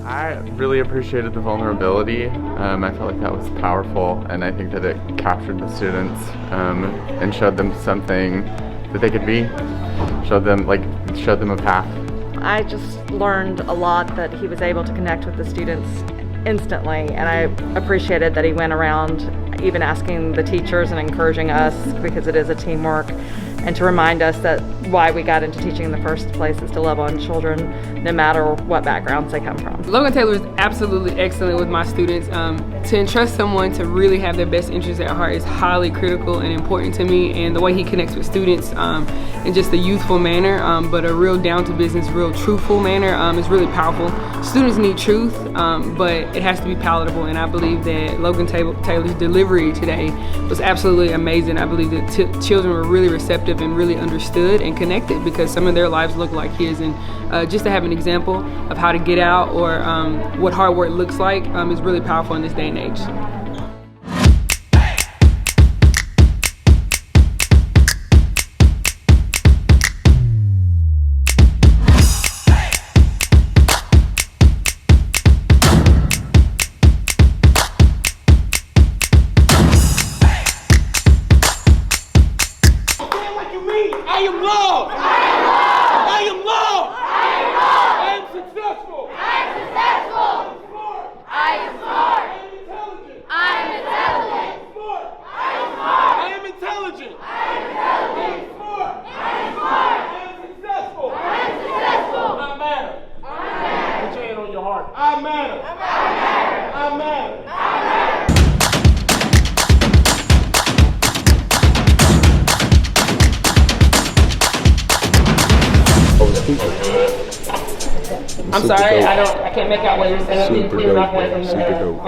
I really appreciated the vulnerability. I felt like that was powerful, and I think that it captured the students and showed them something that they could be. Showed them a path. I just learned a lot that he was able to connect with the students instantly, and I appreciated that he went around even asking the teachers and encouraging us, because it is a teamwork, and to remind us that why we got into teaching in the first place is to love on children no matter what backgrounds they come from. Logan Taylor is absolutely excellent with my students. To entrust someone to really have their best interests at heart is highly critical and important to me, and the way he connects with students in just a youthful manner, but a real down to business, real truthful manner is really powerful. Students need truth, but it has to be palatable, and I believe that Logan Taylor's delivery today was absolutely amazing. I believe that children were really receptive and really understood and connected, because some of their lives look like his, and just to have an example of how to get out or what hard work looks like is really powerful in this day and age. I am loved. I am loved. I am successful. I am smart. I am intelligent. I am intelligent. I am smart. I am successful. I matter. Put your hand on your heart. I matter. I matter. I'm sorry, I can't make out what you're saying. Super dope. Super dope.